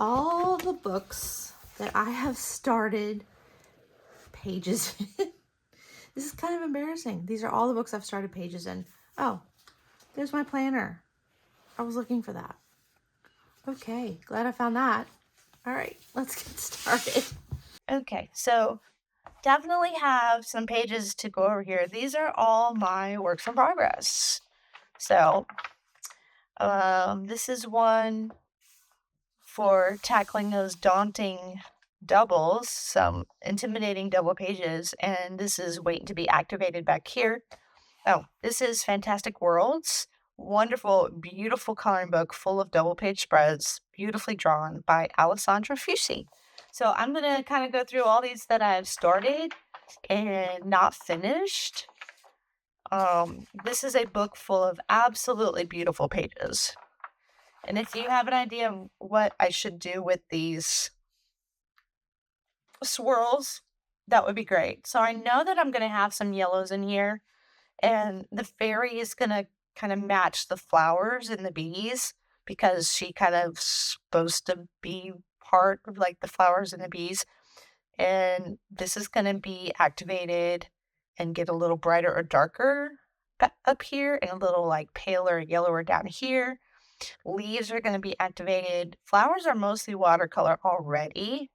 all the books that I have started pages in. This is kind of embarrassing. These are all the books I've started pages in. Oh, there's my planner. I was looking for that. Okay, glad I found that. All right, let's get started. Okay, so definitely have some pages to go over here. These are all my works in progress. So this is one for tackling those daunting doubles, some intimidating double pages, and this is waiting to be activated back here. Oh, this is Fantastic Worlds. Wonderful, beautiful coloring book full of double page spreads, beautifully drawn by Alessandra Fusi. So I'm going to kind of go through all these that I've started and not finished. This is a book full of absolutely beautiful pages. And if you have an idea of what I should do with these swirls, that would be great. So I know that I'm going to have some yellows in here, and the fairy is going to kind of match the flowers and the bees because she kind of supposed to be part of like the flowers and the bees. And this is going to be activated and get a little brighter or darker up here and a little like paler and yellower down here. Leaves are going to be activated. Flowers are mostly watercolor already.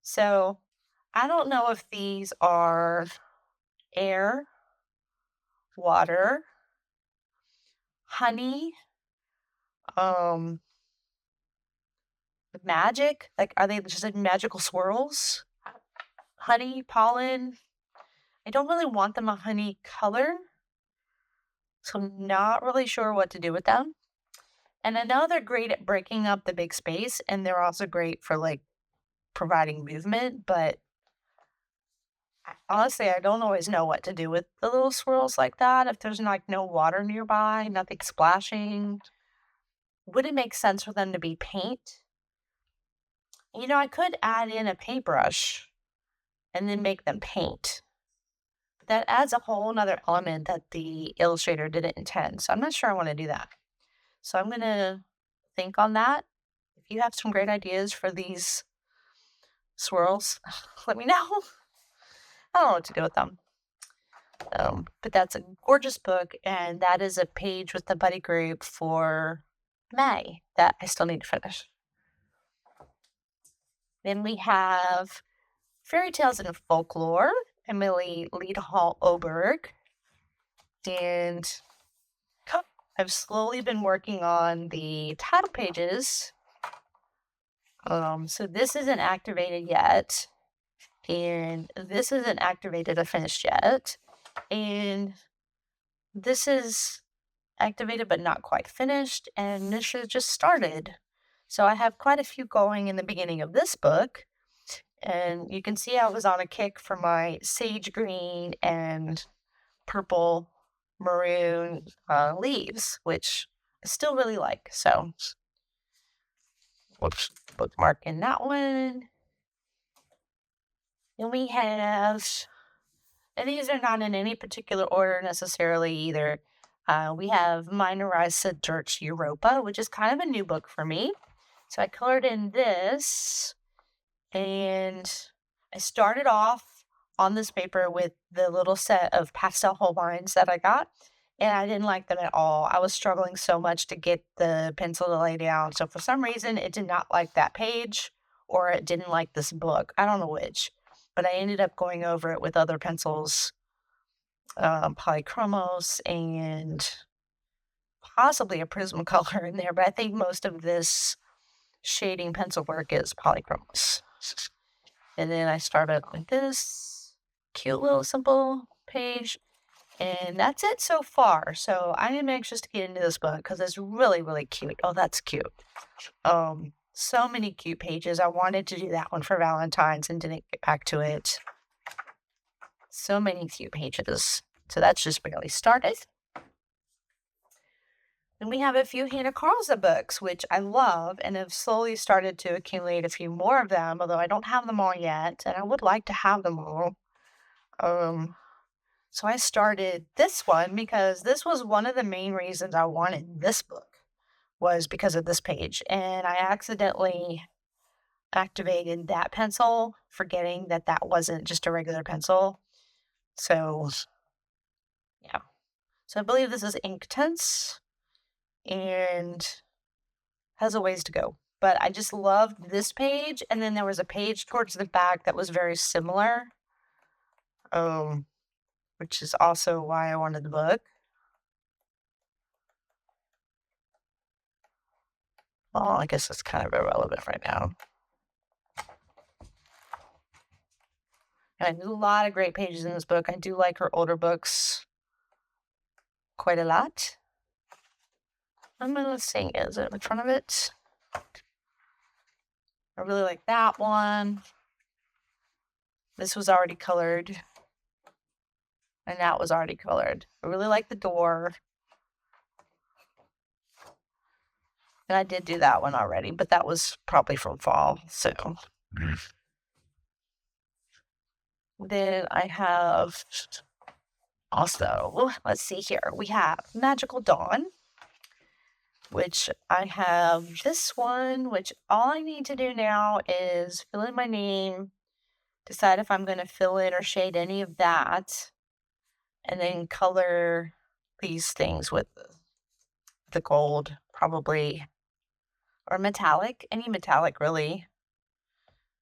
So I don't know if these are air, water, honey, magic. Like, are they just like magical swirls? Honey, pollen. I don't really want them a honey color, so I'm not really sure what to do with them. And I know they're great at breaking up the big space, and they're also great for like providing movement, but honestly, I don't always know what to do with the little swirls like that. If there's like no water nearby, nothing splashing, would it make sense for them to be paint? You know, I could add in a paintbrush and then make them paint. But that adds a whole nother element that the illustrator didn't intend. So I'm not sure I want to do that. So I'm going to think on that. If you have some great ideas for these swirls, let me know. I don't know what to do with them. But that's a gorgeous book, and that is a page with the buddy group for May that I still need to finish. Then we have Fairy Tales and Folklore, Emily Liedhall Oberg. And I've slowly been working on the title pages. So this isn't activated yet. And this isn't activated or finished yet. And this is activated but not quite finished. And this has just started. So I have quite a few going in the beginning of this book. And you can see I was on a kick for my sage green and purple maroon leaves, which I still really like. So let's bookmark in that one. Then we have, and these are not in any particular order necessarily either. We have Minorisa Dirt Europa, which is kind of a new book for me. So I colored in this. And I started off on this paper with the little set of pastel Holbeins that I got, and I didn't like them at all. I was struggling so much to get the pencil to lay down. So for some reason, it did not like that page, or it didn't like this book. I don't know which, but I ended up going over it with other pencils, polychromos, and possibly a Prismacolor in there. But I think most of this shading pencil work is polychromos. And then I started with this cute little simple page, and that's it so far. So I am anxious to get into this book because it's really, really cute. Oh, that's cute. So many cute pages. I wanted to do that one for Valentine's and didn't get back to it. So many cute pages. So that's just barely started. And we have a few Hannah Carlza books, which I love, and have slowly started to accumulate a few more of them, although I don't have them all yet, and I would like to have them all. So I started this one because this was one of the main reasons I wanted this book, was because of this page. And I accidentally activated that pencil, forgetting that that wasn't just a regular pencil. So, yeah. So I believe this is Inktense and has a ways to go. But I just loved this page, and then there was a page towards the back that was very similar, which is also why I wanted the book. Well, I guess it's kind of irrelevant right now. And I do a lot of great pages in this book. I do like her older books quite a lot. Let's see, is it in front of it? I really like that one. This was already colored. And that was already colored. I really like the door. And I did do that one already, but that was probably from fall. So then I have also, let's see here. We have Magical Dawn, which I have this one, which all I need to do now is fill in my name, decide if I'm going to fill in or shade any of that, and then color these things with the gold, probably, or metallic, any metallic really.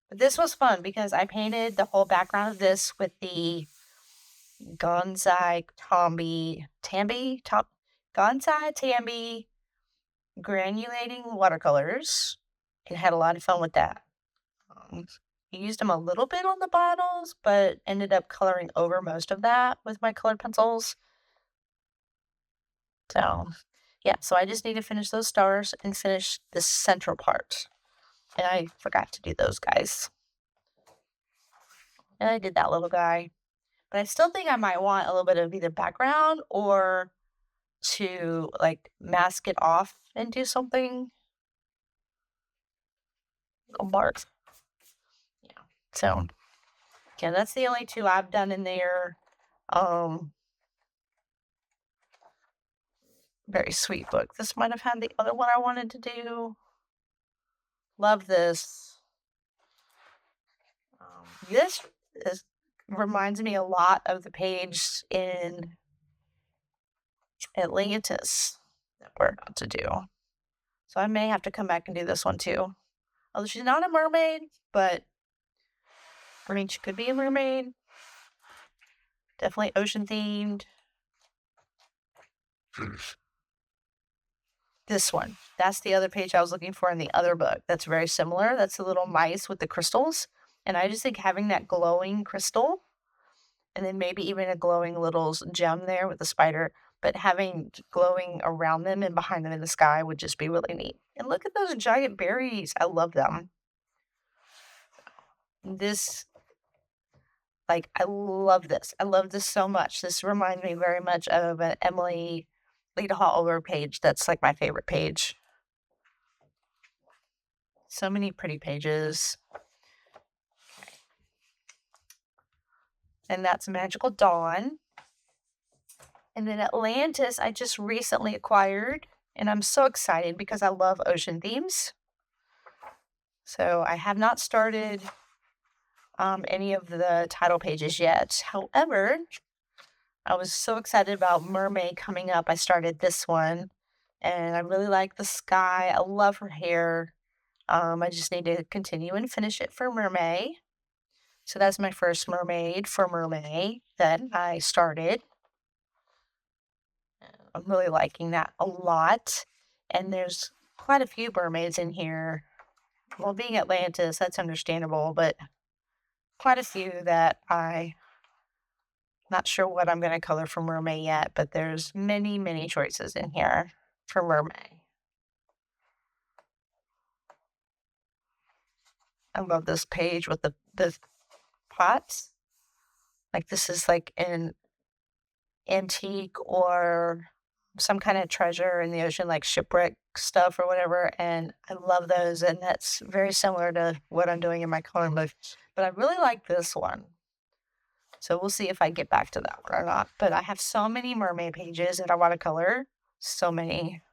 But this was fun because I painted the whole background of this with the Gonzai Tambi granulating watercolors and had a lot of fun with that. I used them a little bit on the bottles, but ended up coloring over most of that with my colored pencils. So, yeah, so I just need to finish those stars and finish this central part. And I forgot to do those guys. And I did that little guy. But I still think I might want a little bit of either background or to like mask it off and do something. Little marks. Yeah. So yeah, that's the only two I've done in there. Very sweet book. This might have had the other one I wanted to do. Love this. This reminds me a lot of the page in Atlantis that we're about to do. So I may have to come back and do this one too. Although she's not a mermaid, but I mean, she could be a mermaid. Definitely ocean themed. This one. That's the other page I was looking for in the other book. That's very similar. That's the little mice with the crystals. And I just think having that glowing crystal and then maybe even a glowing little gem there with the spider, but having glowing around them and behind them in the sky would just be really neat. And look at those giant berries. I love them. This, like, I love this. I love this so much. This reminds me very much of an Emily Lita Hall page. That's like my favorite page. So many pretty pages. And that's Magical Dawn. And then Atlantis, I just recently acquired, and I'm so excited because I love ocean themes. So I have not started any of the title pages yet. However, I was so excited about Mer-May coming up. I started this one, and I really like the sky. I love her hair. I just need to continue and finish it for Mer-May. So that's my first mermaid for Mer-May that I started. I'm really liking that a lot. And there's quite a few mermaids in here. Well, being Atlantis, that's understandable, but quite a few that I'm not sure what I'm going to color for Mer-May yet, but there's many, many choices in here for Mer-May. I love this page with the pots. Like this is like an antique or some kind of treasure in the ocean, like shipwreck stuff or whatever. And I love those. And that's very similar to what I'm doing in my coloring book. But I really like this one. So we'll see if I get back to that one or not. But I have so many mermaid pages that I want to color. So many.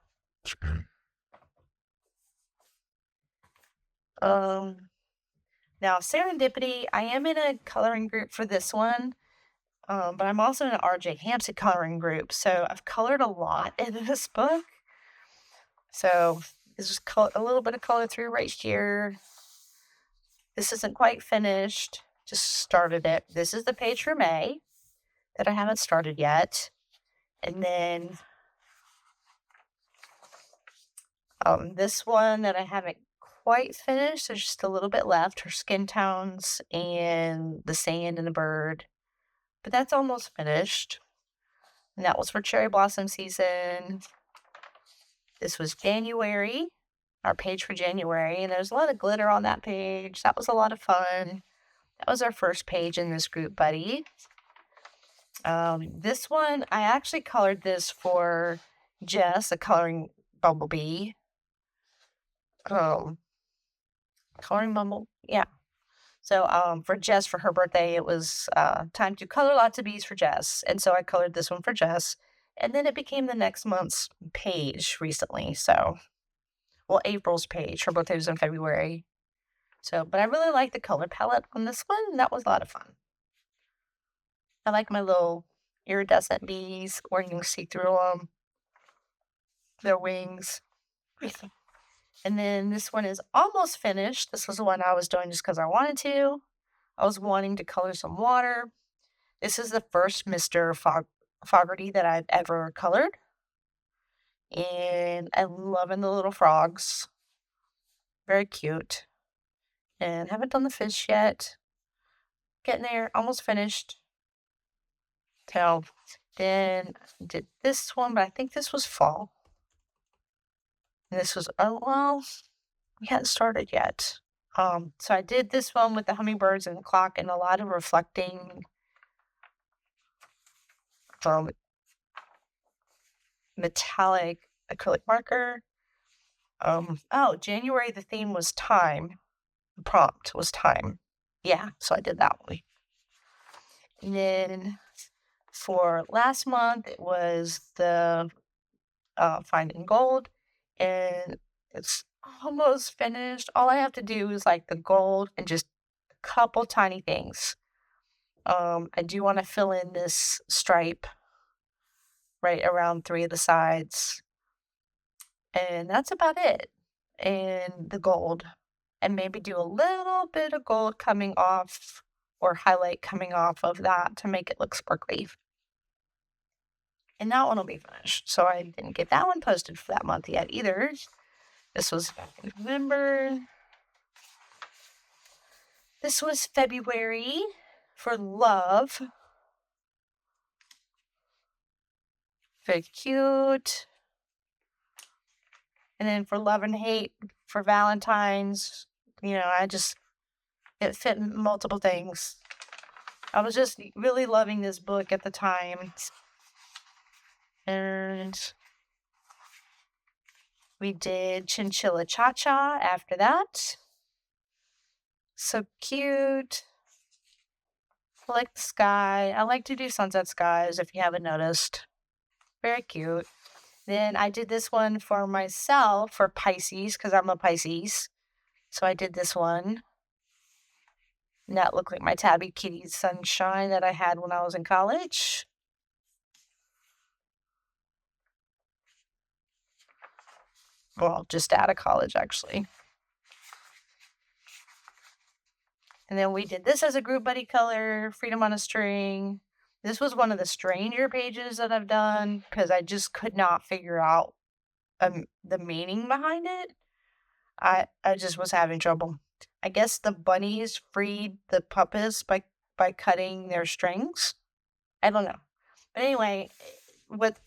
Now, Serendipity, I am in a coloring group for this one, but I'm also in an RJ Hampson coloring group, so I've colored a lot in this book. So this is a little bit of color through right here. This isn't quite finished, just started it. This is the page for May that I haven't started yet. And then this one that I haven't quite finished, there's just a little bit left, her skin tones and the sand and the bird. But that's almost finished. And that was for cherry blossom season. This was January, our page for January, and there's a lot of glitter on that page. That was a lot of fun. That was our first page in this group buddy. This one, I actually colored this for Jess, a coloring bumblebee. Coloring bumble, yeah. So for Jess, for her birthday, it was time to color lots of bees for Jess. And so I colored this one for Jess. And then it became the next month's page recently. So, well, April's page. Her birthday was in February. So, but I really like the color palette on this one. That was a lot of fun. I like my little iridescent bees where you can see through them, their wings. And then this one is almost finished. This was the one I was doing just because I wanted to. I was wanting to color some water. This is the first Mr. Fogarty that I've ever colored. And I'm loving the little frogs. Very cute. And haven't done the fish yet. Getting there, almost finished. So then did this one, but I think this was fall. And this was, oh, well, we hadn't started yet. So I did this one with the hummingbirds and the clock and a lot of reflecting metallic acrylic marker. January, the theme was time. The prompt was time. Yeah, so I did that one. And then for last month, it was the Finding Gold. And it's almost finished. All I have to do is like the gold and just a couple tiny things. I do want to fill in this stripe right around 3 of the sides. And that's about it. And the gold. And maybe do a little bit of gold coming off or highlight coming off of that to make it look sparkly. And that one will be finished. So I didn't get that one posted for that month yet either. This was back in November. This was February for Love. Very cute. And then for Love and Hate for Valentine's, it fit multiple things. I was just really loving this book at the time. And we did Chinchilla Cha-Cha after that. So cute. I like the sky. I like to do sunset skies if you haven't noticed. Very cute. Then I did this one for myself for Pisces because I'm a Pisces. So I did this one. And that looked like my Tabby Kitty Sunshine that I had when I was in college. Well, just out of college, actually. And then we did this as a group buddy color, Freedom on a String. This was one of the stranger pages that I've done because I just could not figure out the meaning behind it. I just was having trouble. I guess the bunnies freed the puppets by cutting their strings. I don't know. But anyway, what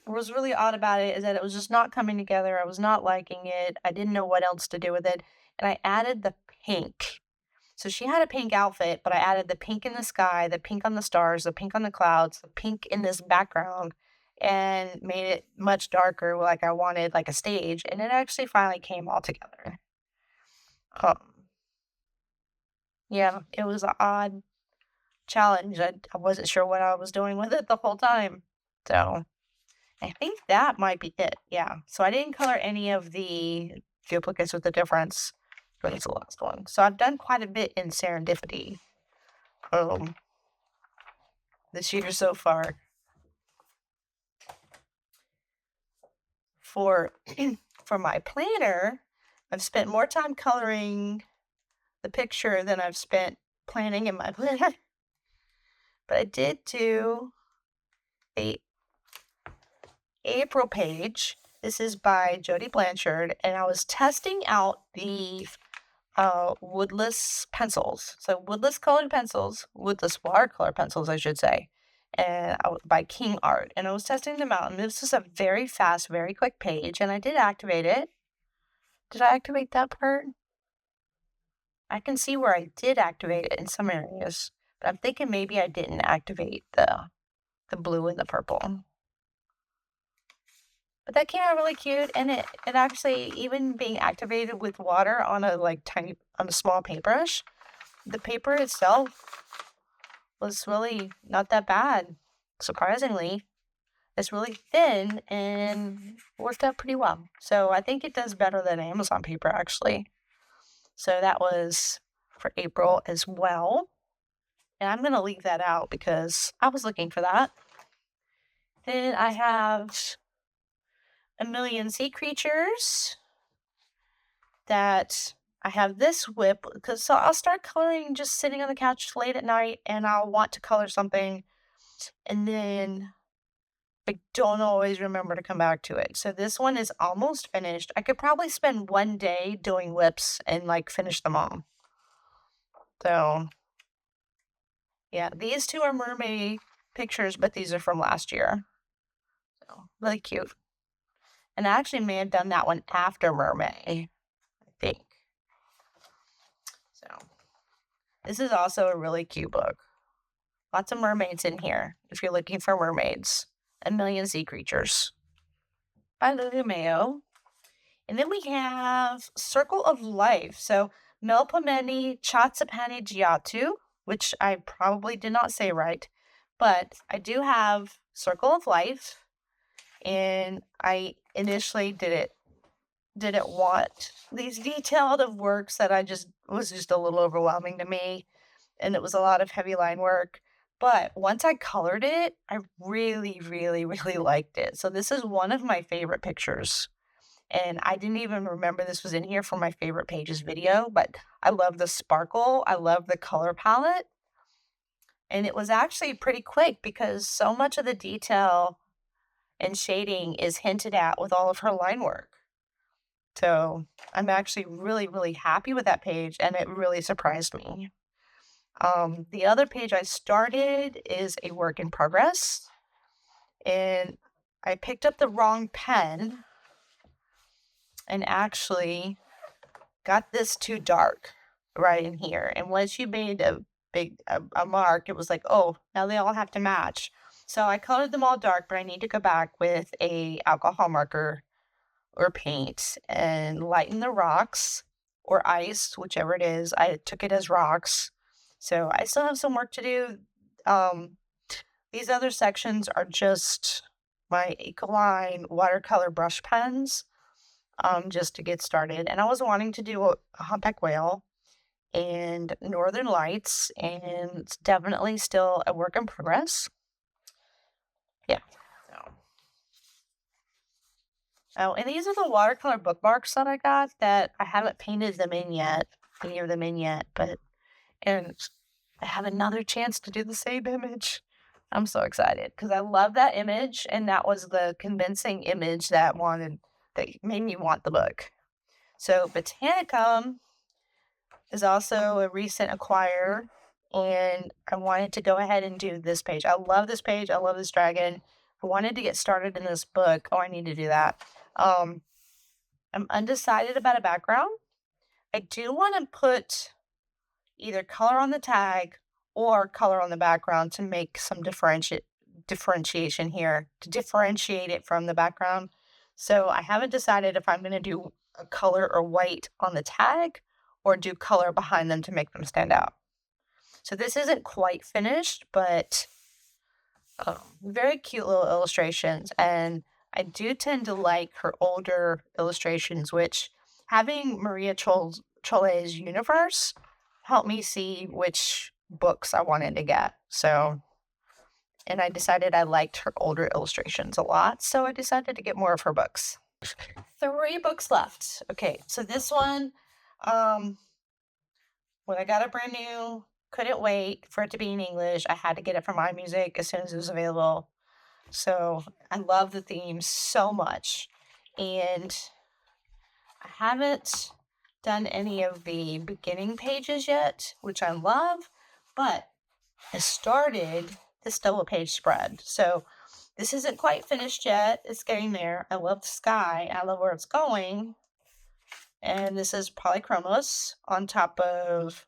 was really odd about it is that it was just not coming together. I was not liking it. I didn't know what else to do with it. And I added the pink. So she had a pink outfit, but I added the pink in the sky, the pink on the stars, the pink on the clouds, the pink in this background, and made it much darker like I wanted, like a stage. And it actually finally came all together. Yeah, it was an odd challenge. I wasn't sure what I was doing with it the whole time. So I think that might be it. Yeah. So I didn't color any of the duplicates with the difference. When's the last one? So I've done quite a bit in Serendipity this year so far. For my planner, I've spent more time coloring the picture than I've spent planning in my planner. But I did do a April page. This is by Jody Blanchard, and I was testing out the woodless pencils. So woodless colored pencils, woodless watercolor pencils, I should say, and by King Art. And I was testing them out, and this is a very fast, very quick page, and I did activate it. Did I activate that part? I can see where I did activate it in some areas, but I'm thinking maybe I didn't activate the blue and the purple. But that came out really cute, and it actually, even being activated with water on a small paintbrush, the paper itself was really not that bad, surprisingly. It's really thin and worked out pretty well. So I think it does better than Amazon paper, actually. So that was for April as well. And I'm going to leave that out because I was looking for that. Then I have A Million Sea Creatures that I have this WIP, so I'll start coloring just sitting on the couch late at night, and I'll want to color something, and then I don't always remember to come back to it. So this one is almost finished. I could probably spend one day doing WIPs and finish them all. So yeah, these two are Mer-May pictures, but these are from last year. So really cute. And I actually may have done that one after Mer-May, I think. So this is also a really cute book. Lots of mermaids in here if you're looking for mermaids. A Million Sea Creatures by Lulu Mayo. And then we have Circle of Life. So Melpomene Chatsapani Giatu, which I probably did not say right, but I do have Circle of Life, and I initially didn't want these detailed of works that was just a little overwhelming to me, and it was a lot of heavy line work. But once I colored it, I really, really, really liked it. So this is one of my favorite pictures. And I didn't even remember this was in here for my favorite pages video, but I love the sparkle. I love the color palette. And it was actually pretty quick because so much of the detail and shading is hinted at with all of her line work. So I'm actually really, really happy with that page, and it really surprised me. The other page I started is a work in progress, and I picked up the wrong pen and actually got this too dark right in here. And once you made a mark, it was like, oh, now they all have to match. So I colored them all dark, but I need to go back with a alcohol marker or paint and lighten the rocks or ice, whichever it is. I took it as rocks. So I still have some work to do. These other sections are just my Ecoline watercolor brush pens, just to get started. And I was wanting to do a humpback whale and Northern Lights, and it's definitely still a work in progress. Yeah. Oh, and these are the watercolor bookmarks that I got that I haven't painted them in yet, any of them in yet, and I have another chance to do the same image. I'm so excited because I love that image, and that was the convincing image that made me want the book. So Botanicum is also a recent acquire, and I wanted to go ahead and do this page. I love this page. I love this dragon. I wanted to get started in this book. Oh, I need to do that. I'm undecided about a background. I do want to put either color on the tag or color on the background to make some differentiation here, to differentiate it from the background. So I haven't decided if I'm going to do a color or white on the tag or do color behind them to make them stand out. So this isn't quite finished, but very cute little illustrations. And I do tend to like her older illustrations, which having Maria Choll's Trolle's universe helped me see which books I wanted to get. So, and I decided I liked her older illustrations a lot, so I decided to get more of her books. 3 books left. Okay, so this one, when I got it brand new, couldn't wait for it to be in English. I had to get it from iMusic as soon as it was available. So I love the themes so much. And I haven't done any of the beginning pages yet, which I love, but I started this double page spread. So this isn't quite finished yet. It's getting there. I love the sky. I love where it's going. And this is polychromos on top of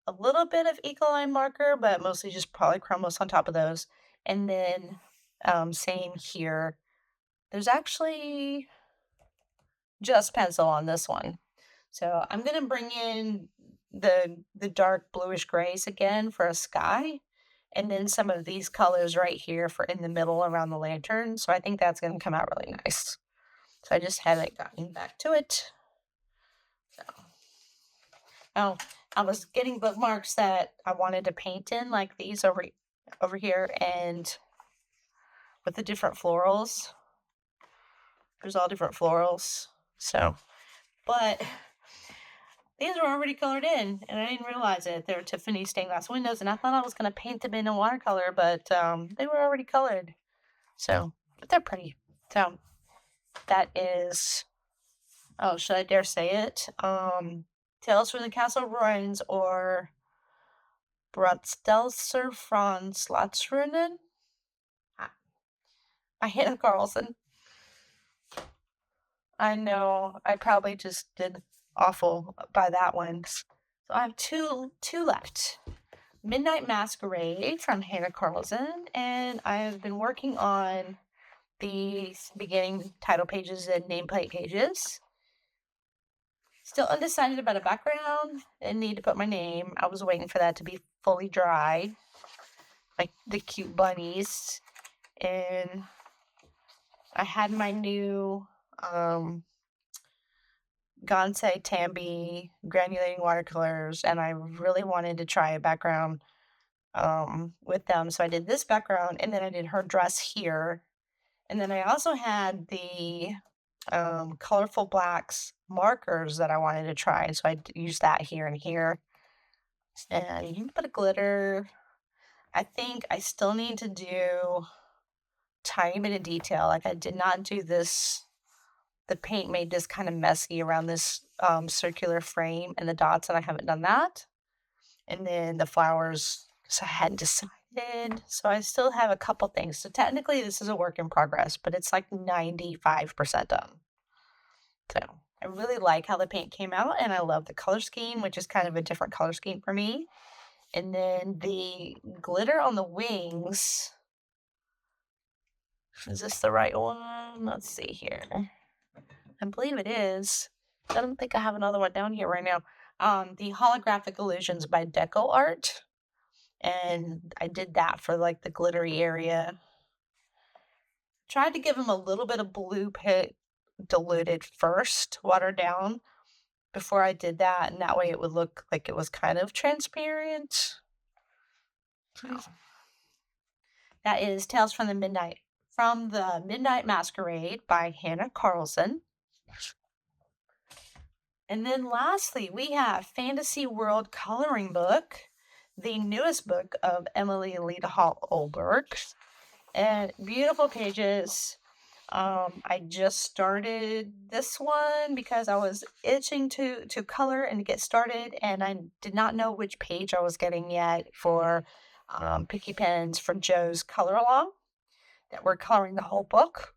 a little bit of Ecoline marker, but mostly just polychromos on top of those. And then same here. There's actually just pencil on this one. So I'm going to bring in the dark bluish grays again for a sky. And then some of these colors right here for in the middle around the lantern. So I think that's going to come out really nice. So I just haven't gotten back to it. So, oh, I was getting bookmarks that I wanted to paint in, like these over here, and with the different florals. There's all different florals. So, but these were already colored in, and I didn't realize it. They were Tiffany stained glass windows, and I thought I was going to paint them in watercolor, but they were already colored. So, but they're pretty. So, that is, oh, should I dare say it? Tales from the Castle Ruins or Bratstelser von Slotsruinen by Hannah Carlson. I know I probably just did awful by that one. So I have two left. Midnight Masquerade from Hannah Carlson, and I have been working on the beginning title pages and nameplate pages. Still undecided about a background and need to put my name. I was waiting for that to be fully dry, like the cute bunnies. And I had my new Gansei Tambi granulating watercolors, and I really wanted to try a background with them. So I did this background, and then I did her dress here. And then I also had the colorful blacks markers that I wanted to try. So I used that here and here. And you can put a glitter. I think I still need to do tiny bit of detail. Like I did not do this. The paint made this kind of messy around this circular frame and the dots, and I haven't done that. And then the flowers, so I hadn't decided. So I still have a couple things. So technically this is a work in progress, but it's like 95% done. So I really like how the paint came out, and I love the color scheme, which is kind of a different color scheme for me. And then the glitter on the wings. Is this the right one? Let's see here. I believe it is. I don't think I have another one down here right now. The Holographic Illusions by Deco Art. And I did that for like the glittery area. Tried to give him a little bit of blue pit diluted first, watered down, before I did that. And that way it would look like it was kind of transparent. So, that is Tales from the Midnight Masquerade by Hannah Carlson. And then lastly, we have Fantasy World Coloring Book, the newest book of Emily Lita Hall Olberg. And beautiful pages. I just started this one because I was itching to color and to get started, and I did not know which page I was getting yet for Picky Pens for Joe's color along that we're coloring the whole book.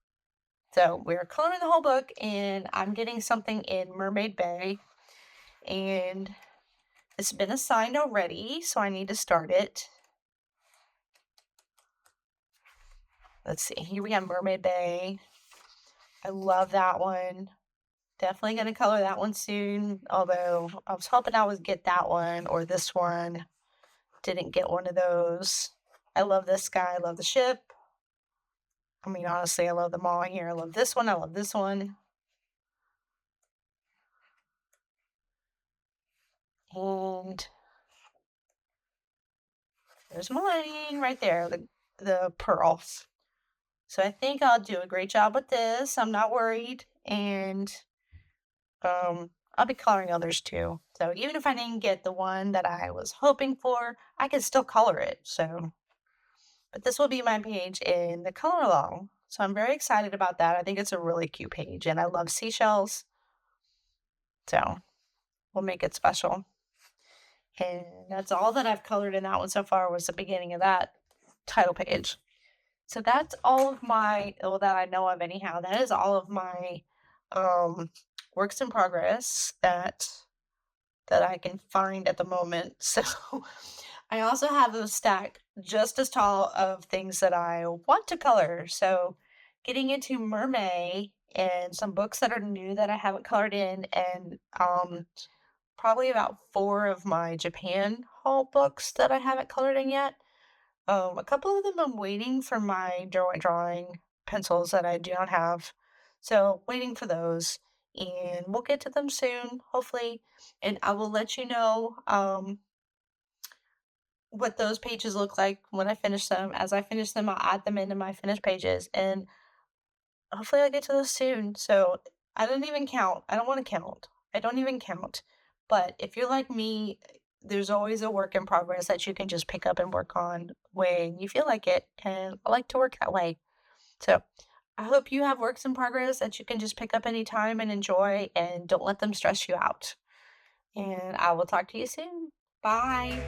So we're coloring the whole book, and I'm getting something in Mermaid Bay, and it's been assigned already, so I need to start it. Let's see, here we have Mermaid Bay. I love that one. Definitely going to color that one soon, although I was hoping I would get that one or this one. Didn't get one of those. I love this guy. I love the ship. I mean, honestly, I love them all here. I love this one. I love this one. There's mine right there, the pearls. So I think I'll do a great job with this. I'm not worried. And I'll be coloring others too. So even if I didn't get the one that I was hoping for, I can still color it. So, but this will be my page in the color along. So I'm very excited about that. I think it's a really cute page and I love seashells. So we'll make it special. And that's all that I've colored in that one so far was the beginning of that title page. So that's all of my, well, that I know of anyhow. That is all of my um works in progress that I can find at the moment. So I also have a stack just as tall of things that I want to color. So getting into Mer-May and some books that are new that I haven't colored in, and probably about 4 of my Japan haul books that I haven't colored in yet. A couple of them I'm waiting for my drawing pencils that I do not have. So waiting for those, and we'll get to them soon, hopefully. And I will let you know what those pages look like when I finish them. As I finish them, I'll add them into my finished pages, and hopefully I'll get to those soon. So I didn't even count. I don't want to count. I don't even count. But if you're like me, there's always a work in progress that you can just pick up and work on when you feel like it. And I like to work that way. So I hope you have works in progress that you can just pick up anytime and enjoy and don't let them stress you out. And I will talk to you soon. Bye.